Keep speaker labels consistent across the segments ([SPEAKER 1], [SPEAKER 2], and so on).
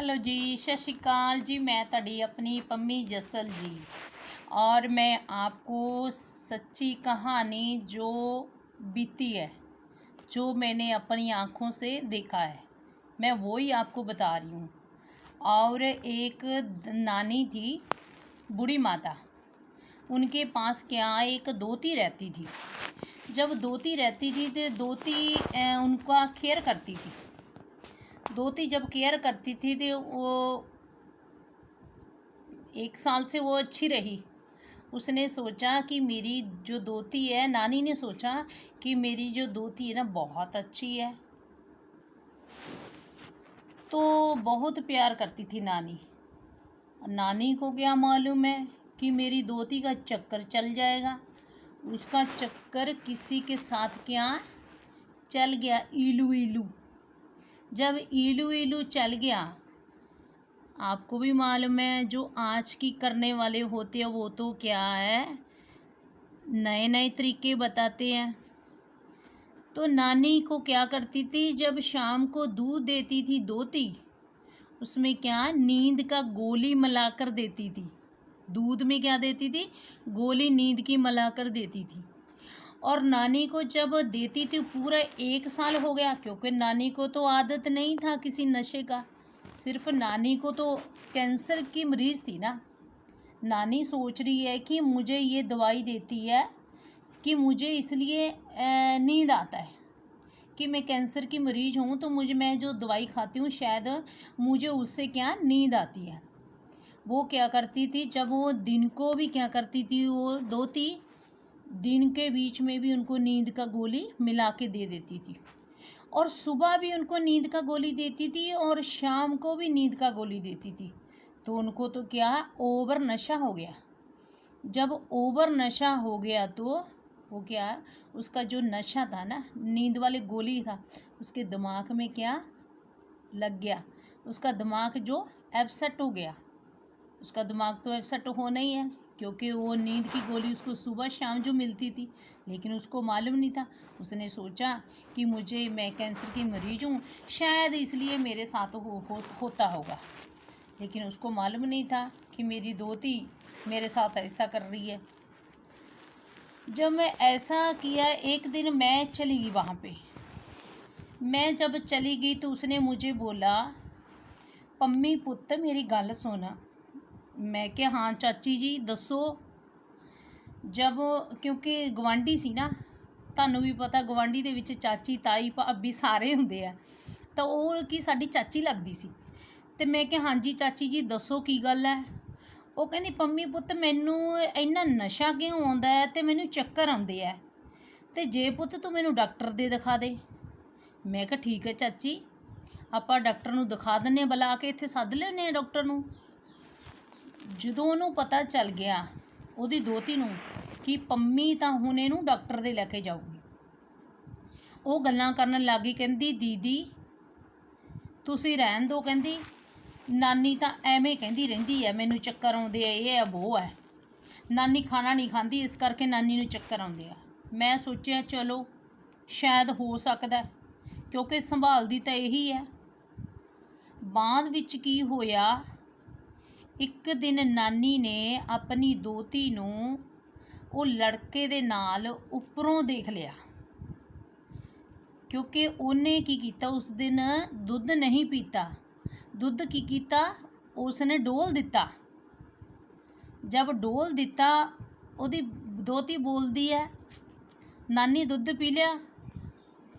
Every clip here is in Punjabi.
[SPEAKER 1] हेलो जी, सत श्री अकाल जी। मैं ਤੁਹਾਡੀ अपनी पम्मी जसल जी और मैं आपको सच्ची कहानी जो बीती है, जो मैंने अपनी आँखों से देखा है, मैं वो ही आपको बता रही हूँ। और एक नानी थी, बूढ़ी माता, उनके पास क्या एक दोती रहती थी। जब दोती रहती थी तो दोती उनका केयर करती थी। दोती जब केयर करती थी तो वो 1 साल से वो अच्छी रही। उसने सोचा कि मेरी जो दोती है, नानी ने सोचा कि मेरी जो दोती है ना बहुत अच्छी है, तो बहुत प्यार करती थी नानी। नानी को क्या मालूम है कि मेरी दोती का चक्कर चल जाएगा। उसका चक्कर किसी के साथ क्या चल गया, ईलू ईलू। जब ईलू ईलू चल गया, आपको भी मालूम है जो आज की करने वाले होते हैं वो तो क्या है, नए नए तरीके बताते हैं। तो नानी को क्या करती थी, जब शाम को दूध देती थी दोती, उसमें क्या नींद का गोली मिलाकर देती थी। दूध में क्या देती थी, गोली नींद की मिलाकर देती थी। और नानी को जब देती थी, पूरा 1 साल हो गया, क्योंकि नानी को तो आदत नहीं था किसी नशे का। सिर्फ नानी को तो कैंसर की मरीज़ थी ना। नानी सोच रही है कि मुझे ये दवाई देती है कि मुझे इसलिए नींद आता है कि मैं कैंसर की मरीज़ हूँ, तो मैं जो दवाई खाती हूँ शायद मुझे उससे क्या नींद आती है। वो क्या करती थी, जब वो दिन को भी क्या करती थी, वो दोती दिन के बीच में भी उनको नींद का गोली मिला के दे देती थी, और सुबह भी उनको नींद का गोली देती थी, और शाम को भी नींद का गोली देती थी। तो उनको तो क्या ओवर नशा हो गया। जब ओवर नशा हो गया तो वो क्या, उसका जो नशा था ना, नींद वाले गोली था, उसके दिमाग में क्या लग गया। उसका दिमाग जो अपसेट हो गया। उसका दिमाग तो अपसेट होना ही है, क्योंकि वो नींद की गोली उसको सुबह शाम जो मिलती थी, लेकिन उसको मालूम नहीं था। उसने सोचा कि मैं कैंसर की मरीज हूँ, शायद इसलिए मेरे साथ होता होगा। लेकिन उसको मालूम नहीं था कि मेरी दोती मेरे साथ ऐसा कर रही है। जब मैं ऐसा किया, एक दिन मैं चली गई वहाँ पे। मैं जब चली गई तो उसने मुझे बोला, पम्मी पुत्त मेरी गल सुन। मैं क्या, हाँ चाची जी दसो। जब क्योंकि गवांढी सी ना, ਤੁਹਾਨੂੰ भी पता गवांढी ਦੇ ਵਿੱਚ ਚਾਚੀ ਤਾਈ ਭਾਬੀ ਸਾਰੇ ਹੁੰਦੇ ਆ, ਤਾਂ ਉਹ ਕੀ ਸਾਡੀ ਚਾਚੀ ਲੱਗਦੀ ਸੀ। ਤੇ ਮੈਂ ਕਿਹਾ ਹਾਂਜੀ ਚਾਚੀ ਜੀ ਦੱਸੋ ਕੀ ਗੱਲ ਹੈ। ਉਹ ਕਹਿੰਦੀ ਪੰਮੀ ਪੁੱਤ ਮੈਨੂੰ ਇੰਨਾ ਨਸ਼ਾ ਕਿਉਂ ਆਉਂਦਾ ਹੈ ਤੇ ਮੈਨੂੰ ਚੱਕਰ ਆਉਂਦੇ ਆ, ਤੇ ਜੇ ਪੁੱਤ ਤੂੰ ਮੈਨੂੰ ਡਾਕਟਰ ਦੇ ਦਿਖਾ ਦੇ। ਮੈਂ ਕਿਹਾ ਠੀਕ ਹੈ ਚਾਚੀ, ਆਪਾਂ ਡਾਕਟਰ ਨੂੰ ਦਿਖਾ ਦਿੰਦੇ ਹਾਂ, ਬੁਲਾ ਕੇ ਇੱਥੇ ਸੱਦ ਲੈਂਦੇ ਹਾਂ ਡਾਕਟਰ ਨੂੰ। ਜਦੋਂ ਉਹਨੂੰ ਪਤਾ ਚੱਲ ਗਿਆ, ਉਹਦੀ ਦੋਤੀ ਨੂੰ, ਕਿ ਪੰਮੀ ਤਾਂ ਹੁਣ ਇਹਨੂੰ ਡਾਕਟਰ ਦੇ ਲੈ ਕੇ ਜਾਊਗੀ, ਉਹ ਗੱਲਾਂ ਕਰਨ ਲੱਗ ਗਈ। ਕਹਿੰਦੀ ਦੀਦੀ ਤੁਸੀਂ ਰਹਿਣ ਦਿਓ, ਕਹਿੰਦੀ ਨਾਨੀ ਤਾਂ ਐਵੇਂ ਕਹਿੰਦੀ ਰਹਿੰਦੀ ਹੈ, ਮੈਨੂੰ ਚੱਕਰ ਆਉਂਦੇ ਆ, ਇਹ ਹੈ ਉਹ ਹੈ। ਨਾਨੀ ਖਾਣਾ ਨਹੀਂ ਖਾਂਦੀ, ਇਸ ਕਰਕੇ ਨਾਨੀ ਨੂੰ ਚੱਕਰ ਆਉਂਦੇ ਆ। ਮੈਂ ਸੋਚਿਆ ਚਲੋ ਸ਼ਾਇਦ ਹੋ ਸਕਦਾ, ਕਿਉਂਕਿ ਸੰਭਾਲਦੀ ਤਾਂ ਇਹੀ ਹੈ। ਬਾਅਦ ਵਿੱਚ ਕੀ ਹੋਇਆ, ਇੱਕ ਦਿਨ ਨਾਨੀ ਨੇ ਆਪਣੀ ਦੋਤੀ ਨੂੰ ਉਹ ਲੜਕੇ ਦੇ ਨਾਲ ਉੱਪਰੋਂ ਦੇਖ ਲਿਆ, ਕਿਉਂਕਿ ਉਹਨੇ ਕੀ ਕੀਤਾ, ਉਸ ਦਿਨ ਦੁੱਧ ਨਹੀਂ ਪੀਤਾ। ਦੁੱਧ ਕੀ ਕੀਤਾ, ਉਸਨੇ ਡੋਲ ਦਿੱਤਾ। ਜਦ ਡੋਲ ਦਿੱਤਾ, ਉਹਦੀ ਦੋਤੀ ਬੋਲਦੀ ਹੈ, ਨਾਨੀ ਦੁੱਧ ਪੀ ਲਿਆ।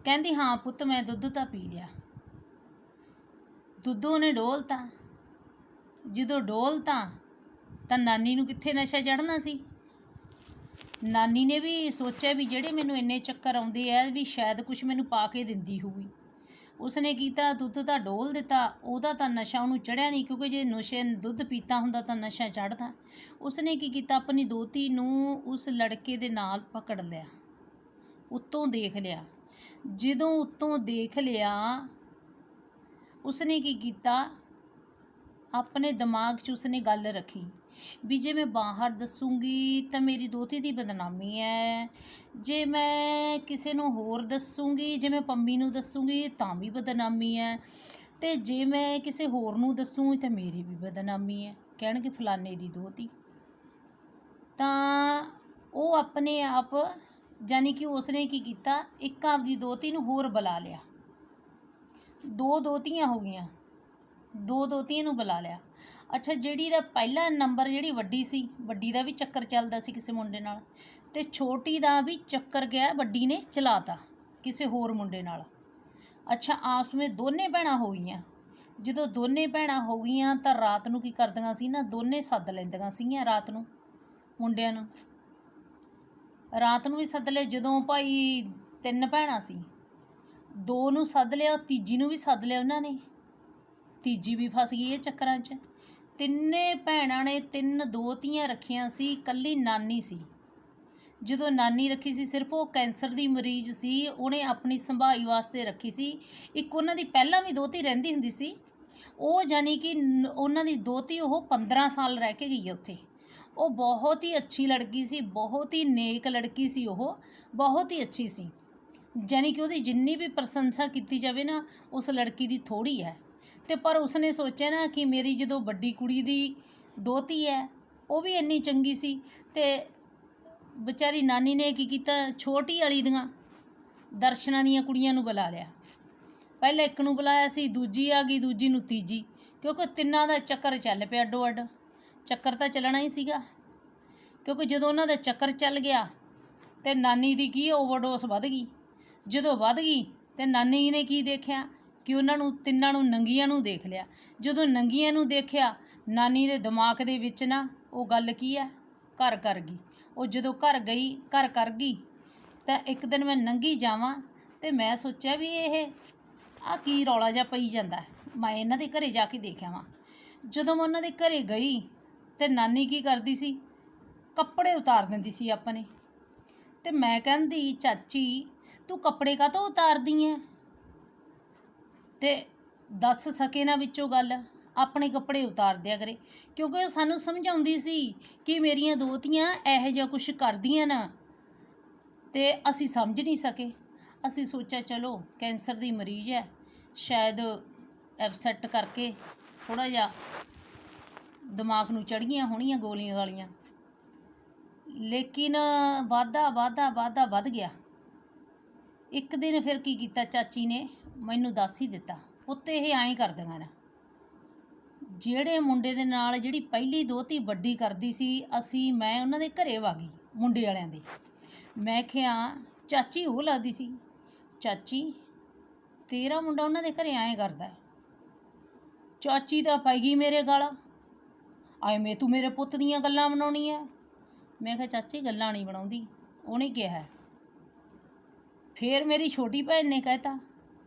[SPEAKER 1] ਕਹਿੰਦੀ ਹਾਂ ਪੁੱਤ ਮੈਂ ਦੁੱਧ ਤਾਂ ਪੀ ਲਿਆ। ਦੁੱਧ ਉਹਨੇ ਡੋਲਤਾ। ਜਦੋਂ ਡੋਲਤਾ ਤਾਂ ਨਾਨੀ ਨੂੰ ਕਿੱਥੇ ਨਸ਼ਾ ਚੜ੍ਹਨਾ ਸੀ। ਨਾਨੀ ਨੇ ਵੀ ਸੋਚਿਆ ਵੀ ਜਿਹੜੇ ਮੈਨੂੰ ਇੰਨੇ ਚੱਕਰ ਆਉਂਦੇ ਆ ਵੀ ਸ਼ਾਇਦ ਕੁਛ ਮੈਨੂੰ ਪਾ ਕੇ ਦਿੰਦੀ ਹੋਊਗੀ। ਉਸਨੇ ਕੀਤਾ, ਦੁੱਧ ਤਾਂ ਡੋਲ ਦਿੱਤਾ। ਉਹਦਾ ਤਾਂ ਨਸ਼ਾ ਉਹਨੂੰ ਚੜ੍ਹਿਆ ਨਹੀਂ, ਕਿਉਂਕਿ ਜੇ ਦੁੱਧ ਪੀਤਾ ਹੁੰਦਾ ਤਾਂ ਨਸ਼ਾ ਚੜ੍ਹਦਾ। ਉਸਨੇ ਕੀ ਕੀਤਾ, ਆਪਣੀ ਦੋਤੀ ਨੂੰ ਉਸ ਲੜਕੇ ਦੇ ਨਾਲ ਪਕੜ ਲਿਆ, ਉੱਤੋਂ ਦੇਖ ਲਿਆ। ਜਦੋਂ ਉੱਤੋਂ ਦੇਖ ਲਿਆ, ਉਸਨੇ ਕੀ ਕੀਤਾ, ਆਪਣੇ ਦਿਮਾਗ 'ਚ ਉਸਨੇ ਗੱਲ ਰੱਖੀ ਵੀ ਜੇ ਮੈਂ ਬਾਹਰ ਦੱਸੂਗੀ ਤਾਂ ਮੇਰੀ ਦੋਤੀ ਦੀ ਬਦਨਾਮੀ ਹੈ, ਜੇ ਮੈਂ ਕਿਸੇ ਨੂੰ ਹੋਰ ਦੱਸੂਗੀ, ਜੇ ਮੈਂ ਪੰਮੀ ਨੂੰ ਦੱਸੂਗੀ ਤਾਂ ਵੀ ਬਦਨਾਮੀ ਹੈ, ਤੇ ਜੇ ਮੈਂ ਕਿਸੇ ਹੋਰ ਨੂੰ ਦੱਸੂ ਤਾਂ ਮੇਰੀ ਵੀ ਬਦਨਾਮੀ ਹੈ, ਕਹਿਣਗੇ ਫਲਾਣੇ ਦੀ ਦੋਹਤੀ। ਤਾਂ ਉਹ ਆਪਣੇ ਆਪ ਜਾਨੀ ਕਿ ਉਸਨੇ ਕੀ ਕੀਤਾ, ਇੱਕ ਆਪਦੀ ਦੋਹਤੀ ਨੂੰ ਹੋਰ ਬੁਲਾ ਲਿਆ। ਦੋ ਦੋਹਤੀਆਂ ਹੋ ਗਈਆਂ, ਦੋ ਦੋਹਤੀਆਂ ਨੂੰ ਬੁਲਾ ਲਿਆ। ਅੱਛਾ, ਜਿਹੜੀ ਦਾ ਪਹਿਲਾ ਨੰਬਰ ਜਿਹੜੀ ਵੱਡੀ ਸੀ, ਵੱਡੀ ਦਾ ਵੀ ਚੱਕਰ ਚੱਲਦਾ ਸੀ ਕਿਸੇ ਮੁੰਡੇ ਨਾਲ, ਤੇ ਛੋਟੀ ਦਾ ਵੀ ਚੱਕਰ ਗਿਆ ਵੱਡੀ ਨੇ ਚਲਾਤਾ ਕਿਸੇ ਹੋਰ ਮੁੰਡੇ ਨਾਲ। ਅੱਛਾ, ਆਪਸ ਵਿੱਚ ਦੋਨੇ ਭੈਣਾਂ ਹੋ ਗਈਆਂ। ਜਦੋਂ ਦੋਨੇ ਭੈਣਾਂ ਹੋ ਗਈਆਂ ਤਾਂ ਰਾਤ ਨੂੰ ਕੀ ਕਰਦੀਆਂ ਸੀ ਨਾ, ਦੋਨੇ ਸੱਦ ਲੈਂਦੀਆਂ ਸੀਗੀਆਂ ਰਾਤ ਨੂੰ ਮੁੰਡਿਆਂ ਨੂੰ, ਰਾਤ ਨੂੰ ਵੀ ਸੱਦ ਲਿਆ। ਜਦੋਂ ਭਾਈ 3 ਭੈਣਾਂ ਸੀ, 2 ਨੂੰ ਸੱਦ ਲਿਆ, ਤੀਜੀ ਨੂੰ ਵੀ ਸੱਦ ਲਿਆ ਉਹਨਾਂ ਨੇ, ਤੀਜੀ ਵੀ ਫਸ ਗਈ ਇਹ ਚੱਕਰਾਂ 'ਚ। ਤਿੰਨੇ ਭੈਣਾਂ ਨੇ 3 ਦੋਹਤੀਆਂ ਰੱਖੀਆਂ ਸੀ, ਇਕੱਲੀ ਨਾਨੀ ਸੀ। ਜਦੋਂ ਨਾਨੀ ਰੱਖੀ ਸੀ, ਸਿਰਫ ਉਹ ਕੈਂਸਰ ਦੀ ਮਰੀਜ਼ ਸੀ, ਉਹਨੇ ਆਪਣੀ ਸੰਭਾਈ ਵਾਸਤੇ ਰੱਖੀ ਸੀ। ਇੱਕ ਉਹਨਾਂ ਦੀ ਪਹਿਲਾਂ ਵੀ ਦੋਹਤੀ ਰਹਿੰਦੀ ਹੁੰਦੀ ਸੀ, ਉਹ ਜਾਨੀ ਕਿ ਉਹਨਾਂ ਦੀ ਦੋਹਤੀ ਉਹ 15 ਸਾਲ ਰਹਿ ਕੇ ਗਈ ਹੈ ਉੱਥੇ। ਉਹ ਬਹੁਤ ਹੀ ਅੱਛੀ ਲੜਕੀ ਸੀ, ਬਹੁਤ ਹੀ ਨੇਕ ਲੜਕੀ ਸੀ, ਉਹ ਬਹੁਤ ਹੀ ਅੱਛੀ ਸੀ। ਜਾਨੀ ਕਿ ਉਹਦੀ ਜਿੰਨੀ ਵੀ ਪ੍ਰਸ਼ੰਸਾ ਕੀਤੀ ਜਾਵੇ ਨਾ, ਉਸ ਲੜਕੀ ਦੀ ਥੋੜ੍ਹੀ ਹੈ। ਤੇ ਪਰ ਉਸਨੇ ਸੋਚਿਆ ਨਾ ਕਿ ਮੇਰੀ ਜਦੋਂ ਵੱਡੀ ਕੁੜੀ ਦੀ ਦੋਹਤੀ ਹੈ ਉਹ ਵੀ ਇੰਨੀ ਚੰਗੀ ਸੀ, ਤੇ ਵਿਚਾਰੀ ਨਾਨੀ ਨੇ ਕੀ ਕੀਤਾ, ਛੋਟੀ ਵਾਲੀ ਦੀਆਂ ਦਰਸ਼ਨਾਂ ਦੀਆਂ ਕੁੜੀਆਂ ਨੂੰ ਬੁਲਾ ਲਿਆ। ਪਹਿਲਾਂ ਇੱਕ ਨੂੰ ਬੁਲਾਇਆ ਸੀ, ਦੂਜੀ ਆ ਗਈ, ਦੂਜੀ ਨੂੰ ਤੀਜੀ, ਕਿਉਂਕਿ ਤਿੰਨਾਂ ਦਾ ਚੱਕਰ ਚੱਲ ਪਿਆ ਅੱਡੋ ਅੱਡ। ਚੱਕਰ ਤਾਂ ਚੱਲਣਾ ਹੀ ਸੀਗਾ, ਕਿਉਂਕਿ ਜਦੋਂ ਉਹਨਾਂ ਦਾ ਚੱਕਰ ਚੱਲ ਗਿਆ ਤੇ ਨਾਨੀ ਦੀ ਕੀ ਓਵਰਡੋਸ ਵੱਧ ਗਈ। ਜਦੋਂ ਵੱਧ ਗਈ ਤੇ ਨਾਨੀ ਨੇ ਕੀ ਦੇਖਿਆ ਕਿ ਉਹਨਾਂ ਨੂੰ ਤਿੰਨਾਂ ਨੂੰ ਨੰਗੀਆਂ ਨੂੰ ਦੇਖ ਲਿਆ। ਜਦੋਂ ਨੰਗੀਆਂ ਨੂੰ ਦੇਖਿਆ, ਨਾਨੀ ਦੇ ਦਿਮਾਗ ਦੇ ਵਿੱਚ ਨਾ ਉਹ ਗੱਲ ਕੀ ਹੈ, ਘਰ ਕਰ ਗਈ। ਉਹ ਜਦੋਂ ਘਰ ਗਈ, ਘਰ ਕਰ ਗਈ, ਤਾਂ ਇੱਕ ਦਿਨ ਮੈਂ ਨੰਗੀ ਜਾਵਾਂ ਤੇ ਮੈਂ ਸੋਚਿਆ ਵੀ ਇਹ ਆ ਕੀ ਰੌਲਾ ਜਿਹਾ ਪਈ ਜਾਂਦਾ, ਮੈਂ ਇਹਨਾਂ ਦੇ ਘਰੇ ਜਾ ਕੇ ਦੇਖ ਆਵਾਂ। ਜਦੋਂ ਮੈਂ ਉਹਨਾਂ ਦੇ ਘਰੇ ਗਈ ਤੇ ਨਾਨੀ ਕੀ ਕਰਦੀ ਸੀ, ਕੱਪੜੇ ਉਤਾਰ ਦਿੰਦੀ ਸੀ ਆਪਣੇ। ਤੇ ਮੈਂ ਕਹਿੰਦੀ, ਚਾਚੀ ਤੂੰ ਕੱਪੜੇ ਕਾਹਤੋਂ ਉਤਾਰਦੀ ਐ? ਤੇ ਦੱਸ ਸਕੇ ਨਾ ਵਿੱਚੋਂ ਗੱਲ, ਆਪਣੇ ਕੱਪੜੇ ਉਤਾਰ ਦਿਆ ਕਰੇ, ਕਿਉਂਕਿ ਉਹ ਸਾਨੂੰ ਸਮਝਾਉਂਦੀ ਸੀ ਕਿ ਮੇਰੀਆਂ ਦੋਹਤੀਆਂ ਇਹੋ ਜਿਹਾ ਕੁਛ ਕਰਦੀਆਂ ਨਾ, ਤੇ ਅਸੀਂ ਸਮਝ ਨਹੀਂ ਸਕੇ। ਅਸੀਂ ਸੋਚਿਆ ਚਲੋ ਕੈਂਸਰ ਦੀ ਮਰੀਜ਼ ਹੈ, ਸ਼ਾਇਦ ਐਪਸੈਟ ਕਰਕੇ ਥੋੜ੍ਹਾ ਜਿਹਾ ਦਿਮਾਗ ਨੂੰ ਚੜ੍ਹੀਆਂ ਹੋਣੀਆਂ ਗੋਲੀਆਂ ਗਾਲੀਆਂ। ਲੇਕਿਨ ਵਾਧਾ ਵੱਧ ਗਿਆ। ਇੱਕ ਦਿਨ ਫਿਰ ਕੀ ਕੀਤਾ, ਚਾਚੀ ਨੇ ਮੈਨੂੰ ਦੱਸ ਹੀ ਦਿੱਤਾ, ਉੱਤੇ ਇਹ ਐਂ ਕਰਦੀਆਂ ਨਾ, ਜਿਹੜੇ ਮੁੰਡੇ ਦੇ ਨਾਲ ਜਿਹੜੀ ਪਹਿਲੀ ਦੋਹਤੀ ਵੱਡੀ ਕਰਦੀ ਸੀ, ਮੈਂ ਉਹਨਾਂ ਦੇ ਘਰੇ ਵਗ ਗਈ ਮੁੰਡੇ ਵਾਲਿਆਂ ਦੇ। ਮੈਂ ਕਿਹਾ ਚਾਚੀ ਉਹ ਲੱਗਦੀ ਸੀ, ਚਾਚੀ ਤੇਰਾ ਮੁੰਡਾ ਉਹਨਾਂ ਦੇ ਘਰੇ ਐਂ ਕਰਦਾ। ਚਾਚੀ ਤਾਂ ਪੈ ਗਈ ਮੇਰੇ ਗਲ, ਐਵੇਂ ਤੂੰ ਮੇਰੇ ਪੁੱਤ ਦੀਆਂ ਗੱਲਾਂ ਬਣਾਉਣੀ ਹੈ। ਮੈਂ ਕਿਹਾ ਚਾਚੀ ਗੱਲਾਂ ਨਹੀਂ ਬਣਾਉਂਦੀ, ਉਹਨੇ ਕਿਹਾ। ਫਿਰ ਮੇਰੀ ਛੋਟੀ ਭੈਣ ਨੇ ਕਹਿਤਾ,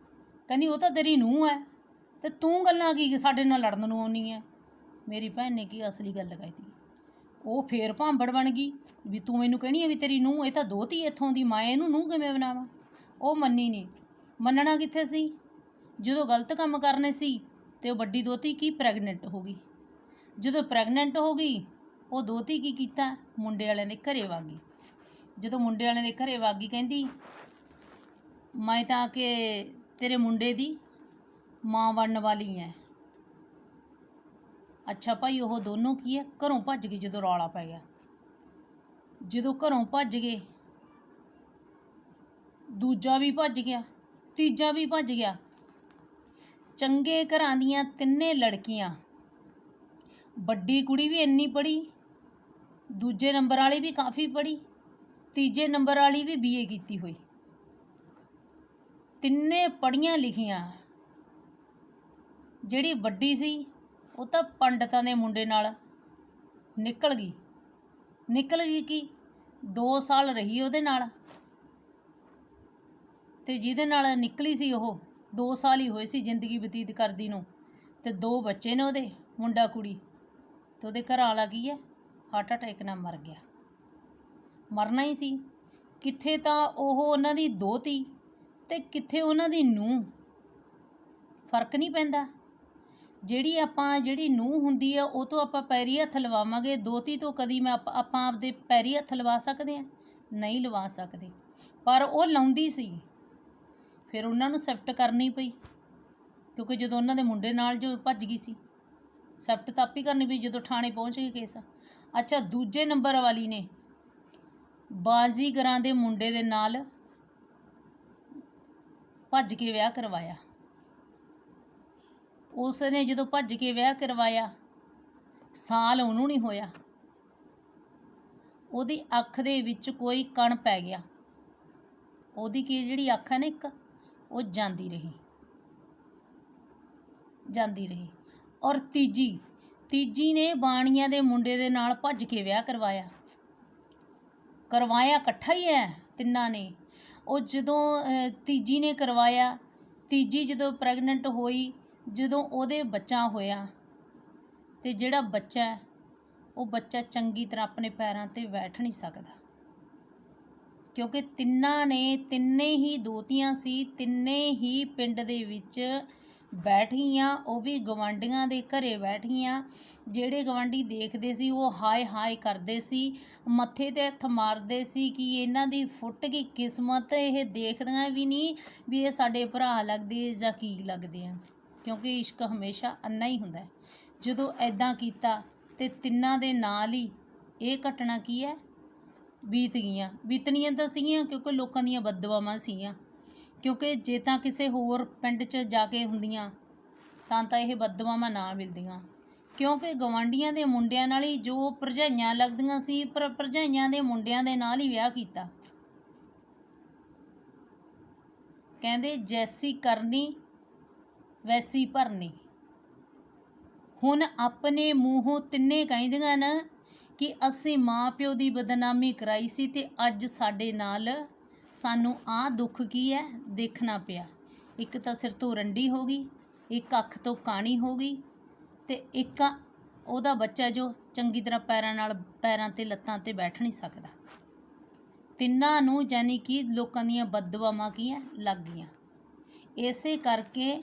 [SPEAKER 1] ਕਹਿੰਦੀ ਉਹ ਤਾਂ ਤੇਰੀ ਨੂੰਹ ਹੈ ਤੇ ਤੂੰ ਗੱਲਾਂ ਕੀ ਸਾਡੇ ਨਾਲ ਲੜਨ ਨੂੰ ਆਉਣੀ ਹੈ। ਮੇਰੀ ਭੈਣ ਨੇ ਕੀ ਅਸਲੀ ਗੱਲ ਕਹਿਤੀ, ਉਹ ਫੇਰ ਭਾਂਬੜ ਬਣ ਗਈ ਵੀ ਤੂੰ ਮੈਨੂੰ ਕਹਿਣੀ ਹੈ ਵੀ ਤੇਰੀ ਨੂੰਹ, ਇਹ ਤਾਂ ਦੋਹਤੀ ਇੱਥੋਂ ਦੀ, ਮੈਂ ਇਹਨੂੰ ਨੂੰਹ ਕਿਵੇਂ ਬਣਾਵਾਂ। ਉਹ ਮੰਨੀ ਨਹੀਂ। ਮੰਨਣਾ ਕਿੱਥੇ ਸੀ, ਜਦੋਂ ਗਲਤ ਕੰਮ ਕਰਨੇ ਸੀ ਤੇ ਉਹ ਵੱਡੀ ਦੋਹਤੀ ਕੀ ਪ੍ਰੈਗਨੈਂਟ ਹੋ ਗਈ। ਜਦੋਂ ਪ੍ਰੈਗਨੈਂਟ ਹੋ ਗਈ, ਉਹ ਦੋਹਤੀ ਕੀ ਕੀਤਾ, ਮੁੰਡੇ ਵਾਲਿਆਂ ਦੇ ਘਰੇ ਵਗ ਗਈ। ਜਦੋਂ ਮੁੰਡੇ ਵਾਲਿਆਂ ਦੇ ਘਰੇ ਵਗ ਗਈ, ਕਹਿੰਦੀ ਮੈਂ ਤਾਂ ਕਿ ਤੇਰੇ ਮੁੰਡੇ ਦੀ ਮਾਂ ਬਣਨ ਵਾਲੀ ਹੈ। ਅੱਛਾ ਭਾਈ, ਉਹ ਦੋਨੋਂ ਕੀ ਹੈ, ਘਰੋਂ ਭੱਜ ਗਏ ਜਦੋਂ ਰੌਲਾ ਪੈ ਗਿਆ। ਜਦੋਂ ਘਰੋਂ ਭੱਜ ਗਏ, ਦੂਜਾ ਵੀ ਭੱਜ ਗਿਆ, ਤੀਜਾ ਵੀ ਭੱਜ ਗਿਆ। ਚੰਗੇ ਘਰਾਂ ਦੀਆਂ ਤਿੰਨੇ ਲੜਕੀਆਂ, ਵੱਡੀ ਕੁੜੀ ਵੀ ਇੰਨੀ ਪੜ੍ਹੀ, ਦੂਜੇ ਨੰਬਰ ਵਾਲੀ ਵੀ ਕਾਫੀ ਪੜ੍ਹੀ, ਤੀਜੇ ਨੰਬਰ ਵਾਲੀ ਵੀ BA ਕੀਤੀ ਹੋਈ, ਤਿੰਨੇ ਪੜ੍ਹੀਆਂ ਲਿਖੀਆਂ। ਜਿਹੜੀ ਵੱਡੀ ਸੀ ਉਹ ਤਾਂ ਪੰਡਤਾਂ ਦੇ ਮੁੰਡੇ ਨਾਲ ਨਿਕਲ ਗਈ ਕੀ 2 ਸਾਲ ਰਹੀ ਉਹਦੇ ਨਾਲ, ਤੇ ਜਿਹਦੇ ਨਾਲ ਨਿਕਲੀ ਸੀ ਉਹ 2 ਸਾਲ ਹੀ ਹੋਏ ਸੀ ਜ਼ਿੰਦਗੀ ਬਤੀਤ ਕਰਦੀ ਨੂੰ, ਤੇ 2 ਬੱਚੇ ਨੇ ਉਹਦੇ, ਮੁੰਡਾ ਕੁੜੀ। ਤੇ ਉਹਦੇ ਘਰ ਵਾਲਾ ਕੀ ਹੈ, ਹਾਰਟ ਅਟੈਕ ਨਾਲ ਮਰ ਗਿਆ। ਮਰਨਾ ਹੀ ਸੀ, ਕਿੱਥੇ ਤਾਂ ਉਹ ਉਹਨਾਂ ਦੀ ਦੋਹਤੀ ਤੇ ਕਿੱਥੇ ਉਹਨਾਂ ਦੀ ਨੂੰਹ, ਫਰਕ ਨਹੀਂ ਪੈਂਦਾ। ਜਿਹੜੀ ਨੂੰਹ ਹੁੰਦੀ ਆ ਉਹ ਤੋਂ ਆਪਾਂ ਪੈਰੀ ਹੱਥ ਲਵਾਵਾਂਗੇ, ਦੋਹਤੀ ਤੋਂ ਕਦੀ ਆਪਾਂ ਆਪਦੇ ਪੈਰੀ ਹੱਥ ਲਵਾ ਸਕਦੇ ਹਾਂ, ਨਹੀਂ ਲਵਾ ਸਕਦੇ। ਪਰ ਉਹ ਲਾਉਂਦੀ ਸੀ, ਫਿਰ ਉਹਨਾਂ ਨੂੰ ਸ਼ਿਫਟ ਕਰਨੀ ਪਈ। ਕਿਉਂਕਿ ਜਦੋਂ ਉਹਨਾਂ ਦੇ ਮੁੰਡੇ ਨਾਲ ਜੋ ਭੱਜ ਗਈ ਸੀ, ਸੈਫਟ ਤਾਂ ਆਪੀ ਕਰਨੀ ਵੀ ਜਦੋਂ ਥਾਣੇ ਪਹੁੰਚ ਗਏ ਕੇਸ। ਅੱਛਾ, ਦੂਜੇ ਨੰਬਰ ਵਾਲੀ ਨੇ ਬਾਜ਼ੀਗਰਾਂ ਦੇ ਮੁੰਡੇ ਦੇ ਨਾਲ ਭੱਜ ਕੇ ਵਿਆਹ ਕਰਵਾਇਆ। ਉਸ ਨੇ ਜਦੋਂ ਭੱਜ ਕੇ ਵਿਆਹ ਕਰਵਾਇਆ, ਸਾਲ ਉਹਨੂੰ ਨਹੀਂ ਹੋਇਆ, ਉਹਦੀ ਅੱਖ ਦੇ ਵਿੱਚ ਕੋਈ ਕਣ ਪੈ ਗਿਆ। ਉਹਦੀ ਕੀ ਜਿਹੜੀ ਅੱਖ ਹੈ ਨਾ ਇੱਕ, ਉਹ ਜਾਂਦੀ ਰਹੀ। ਔਰ ਤੀਜੀ ਨੇ ਬਾਣੀਆਂ ਦੇ ਮੁੰਡੇ ਦੇ ਨਾਲ ਭੱਜ ਕੇ ਵਿਆਹ ਕਰਵਾਇਆ ਇਕੱਠਾ ਹੀ ਹੈ ਤਿੰਨਾਂ ਨੇ। ਉਹ ਜਦੋਂ ਤੀਜੀ ਨੇ ਕਰਵਾਇਆ, ਤੀਜੀ ਜਦੋਂ ਪ੍ਰੈਗਨੈਂਟ ਹੋਈ, ਜਦੋਂ ਉਹਦੇ ਬੱਚਾ ਹੋਇਆ, ਤੇ ਜਿਹੜਾ ਬੱਚਾ ਹੈ ਉਹ ਬੱਚਾ ਚੰਗੀ ਤਰ੍ਹਾਂ ਆਪਣੇ ਪੈਰਾਂ 'ਤੇ ਬੈਠ ਨਹੀਂ ਸਕਦਾ, ਕਿਉਂਕਿ ਤਿੰਨੇ ਹੀ ਦੋਹਤੀਆਂ ਸੀ, ਤਿੰਨੇ ਹੀ ਪਿੰਡ ਦੇ ਵਿੱਚ ਬੈਠ ਗਈਆਂ। ਉਹ ਵੀ ਗਵਾਂਢੀਆਂ ਦੇ ਘਰੇ ਬੈਠ ਗਈਆਂ। ਜਿਹੜੇ ਗਵਾਂਢੀ ਦੇਖਦੇ ਸੀ ਉਹ ਹਾਏ ਹਾਏ ਕਰਦੇ ਸੀ, ਮੱਥੇ 'ਤੇ ਹੱਥ ਮਾਰਦੇ ਸੀ ਕਿ ਇਹਨਾਂ ਦੀ ਫੁੱਟ ਗਈ ਕਿਸਮਤ। ਇਹ ਦੇਖਦੀਆਂ ਵੀ ਨਹੀਂ ਵੀ ਇਹ ਸਾਡੇ ਭਰਾ ਲੱਗਦੇ ਜਾਂ ਕੀ ਲੱਗਦੇ ਆ, ਕਿਉਂਕਿ ਇਸ਼ਕ ਹਮੇਸ਼ਾ ਅੰਨਾ ਹੀ ਹੁੰਦਾ। ਜਦੋਂ ਐਦਾਂ ਕੀਤਾ ਤੇ ਤਿੰਨਾਂ ਦੇ ਨਾਲ ਹੀ ਇਹ ਘਟਨਾ ਕੀ ਹੈ ਬੀਤਣੀਆਂ ਤਾਂ ਸੀਗੀਆਂ, ਕਿਉਂਕਿ ਲੋਕਾਂ ਦੀਆਂ ਬਦਦੁਆਵਾਂ ਸੀਗੀਆਂ। ਕਿਉਂਕਿ ਜੇ ਤਾਂ ਕਿਸੇ ਹੋਰ ਪਿੰਡ 'ਚ ਜਾ ਕੇ ਹੁੰਦੀਆਂ ਤਾਂ ਇਹ ਬਦਦੁਆਵਾਂ ਨਾ ਮਿਲਦੀਆਂ, ਕਿਉਂਕਿ ਗਵਾਂਢੀਆਂ ਦੇ ਮੁੰਡਿਆਂ ਨਾਲ ਹੀ ਜੋ ਭਰਜਾਈਆਂ ਲੱਗਦੀਆਂ ਸੀ, ਪਰ ਭਰਜਾਈਆਂ ਦੇ ਮੁੰਡਿਆਂ ਦੇ ਨਾਲ ਹੀ ਵਿਆਹ ਕੀਤਾ। ਕਹਿੰਦੇ ਜੈਸੀ ਕਰਨੀ ਵੈਸੀ ਭਰਨੀ। ਹੁਣ ਆਪਣੇ ਮੂੰਹੋਂ ਤਿੰਨੇ ਕਹਿੰਦੀਆਂ ਨਾ ਕਿ ਅਸੀਂ ਮਾਂ ਪਿਓ ਦੀ ਬਦਨਾਮੀ ਕਰਾਈ ਸੀ ਤੇ ਅੱਜ ਸਾਨੂੰ ਆਹ ਦੁੱਖ ਕੀ ਹੈ ਦੇਖਣਾ ਪਿਆ। ਇੱਕ ਤਾਂ ਸਿਰ ਤੋਂ ਰੰਡੀ ਹੋ ਗਈ, ਇੱਕ ਅੱਖ ਤੋਂ ਕਾਣੀ ਹੋ ਗਈ, ਤੇ ਇੱਕ ਉਹਦਾ ਬੱਚਾ ਜੋ ਚੰਗੀ ਤਰ੍ਹਾਂ ਪੈਰਾਂ 'ਤੇ ਲੱਤਾਂ 'ਤੇ ਬੈਠ ਨਹੀਂ ਸਕਦਾ। ਤਿੰਨਾਂ ਨੂੰ ਯਾਨੀ ਕਿ ਲੋਕਾਂ ਦੀਆਂ ਬਦਦੁਆਵਾਂ ਕੀ ਹੈ ਲੱਗ ਗਈਆਂ। ਇਸੇ ਕਰਕੇ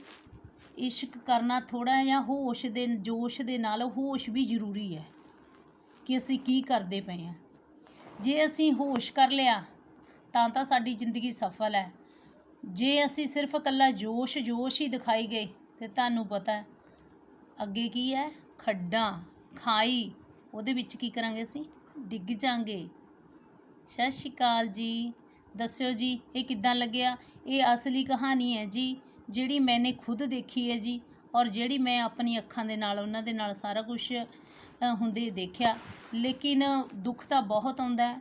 [SPEAKER 1] ਇਸ਼ਕ ਕਰਨਾ ਥੋੜ੍ਹਾ ਜਿਹਾ ਜੋਸ਼ ਦੇ ਨਾਲ ਹੋਸ਼ ਵੀ ਜ਼ਰੂਰੀ ਹੈ ਕਿ ਅਸੀਂ ਕੀ ਕਰਦੇ ਪਏ ਹਾਂ। ਜੇ ਅਸੀਂ ਹੋਸ਼ ਕਰ ਲਿਆ ਤਾਂ ਸਾਡੀ ਜ਼ਿੰਦਗੀ ਸਫਲ ਹੈ। ਜੇ ਅਸੀਂ ਸਿਰਫ ਇਕੱਲਾ ਜੋਸ਼ ਹੀ ਦਿਖਾਈ ਗਏ ਤੇ ਤੁਹਾਨੂੰ ਪਤਾ ਅੱਗੇ ਕੀ ਹੈ, ਖੱਡਾਂ ਖਾਈ, ਉਹਦੇ ਵਿੱਚ ਕੀ ਕਰਾਂਗੇ, ਅਸੀਂ ਡਿੱਗ ਜਾਵਾਂਗੇ। ਸਤਿ ਸ਼੍ਰੀ ਅਕਾਲ ਜੀ। ਦੱਸਿਓ ਜੀ ਇਹ ਕਿੱਦਾਂ ਲੱਗਿਆ। ਇਹ ਅਸਲੀ ਕਹਾਣੀ ਹੈ ਜੀ, ਜਿਹੜੀ ਮੈਨੇ ਖੁਦ ਦੇਖੀ ਹੈ ਜੀ, ਔਰ ਜਿਹੜੀ ਮੈਂ ਆਪਣੀ ਅੱਖਾਂ ਦੇ ਨਾਲ ਉਹਨਾਂ ਦੇ ਨਾਲ ਸਾਰਾ ਕੁਛ ਹੁੰਦੇ ਦੇਖਿਆ। ਲੇਕਿਨ ਦੁੱਖ ਤਾਂ ਬਹੁਤ ਆਉਂਦਾ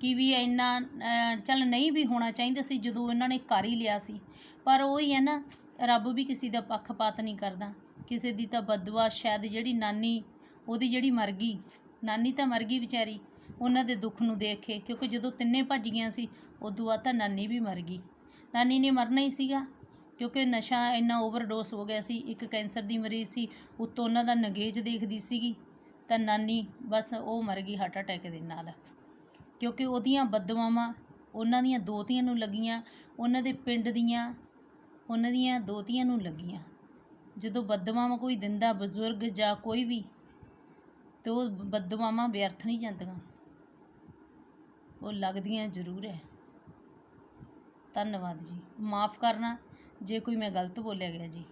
[SPEAKER 1] ਕਿ ਵੀ ਇੰਨਾ ਚੱਲ ਨਹੀਂ ਵੀ ਹੋਣਾ ਚਾਹੀਦਾ ਸੀ ਜਦੋਂ ਇਹਨਾਂ ਨੇ ਕਰ ਹੀ ਲਿਆ ਸੀ। ਪਰ ਉਹੀ ਹੈ ਨਾ, ਰੱਬ ਵੀ ਕਿਸੇ ਦਾ ਪੱਖਪਾਤ ਨਹੀਂ ਕਰਦਾ। ਕਿਸੇ ਦੀ ਤਾਂ ਬਦਦੁਆ, ਸ਼ਾਇਦ ਜਿਹੜੀ ਨਾਨੀ ਉਹਦੀ ਜਿਹੜੀ ਮਰ ਗਈ, ਨਾਨੀ ਤਾਂ ਮਰ ਗਈ ਵਿਚਾਰੀ ਉਹਨਾਂ ਦੇ ਦੁੱਖ ਨੂੰ ਦੇਖ ਕੇ, ਕਿਉਂਕਿ ਜਦੋਂ ਤਿੰਨੇ ਭੱਜ ਗਈਆਂ ਸੀ ਉਦੋਂ ਬਾਅਦ ਤਾਂ ਨਾਨੀ ਵੀ ਮਰ ਗਈ। ਨਾਨੀ ਨੇ ਮਰਨਾ ਹੀ ਸੀਗਾ, ਕਿਉਂਕਿ ਨਸ਼ਾ ਇੰਨਾ ਓਵਰਡੋਸ ਹੋ ਗਿਆ ਸੀ। ਇੱਕ ਕੈਂਸਰ ਦੀ ਮਰੀਜ਼ ਸੀ, ਉੱਤੋਂ ਉਹਨਾਂ ਦਾ ਨਗੇਜ ਦੇਖਦੀ ਸੀਗੀ, ਤਾਂ ਨਾਨੀ ਬਸ ਉਹ ਮਰ ਗਈ ਹਾਰਟ ਅਟੈਕ ਦੇ ਨਾਲ, ਕਿਉਂਕਿ ਉਹਦੀਆਂ ਬਦਦੁਆਵਾਂ ਉਹਨਾਂ ਦੀਆਂ ਦੋਹਤੀਆਂ ਨੂੰ ਲੱਗੀਆਂ, ਉਹਨਾਂ ਦੇ ਪਿੰਡ ਦੀਆਂ ਉਹਨਾਂ ਦੀਆਂ ਦੋਹਤੀਆਂ ਨੂੰ ਲੱਗੀਆਂ। ਜਦੋਂ ਬਦਦੁਆਵਾਂ ਕੋਈ ਦਿੰਦਾ, ਬਜ਼ੁਰਗ ਜਾਂ ਕੋਈ ਵੀ, ਤੇ ਉਹ ਬਦਦੁਆਵਾਂ ਵਿਅਰਥ ਨਹੀਂ ਜਾਂਦੀਆਂ, ਉਹ ਲੱਗਦੀਆਂ ਜ਼ਰੂਰ ਹੈ। ਧੰਨਵਾਦ ਜੀ। ਮਾफ़ ਕਰਨਾ ਜੇ ਕੋਈ ਮੈਂ ਗਲਤ ਬੋਲਿਆ ਗਿਆ ਜੀ।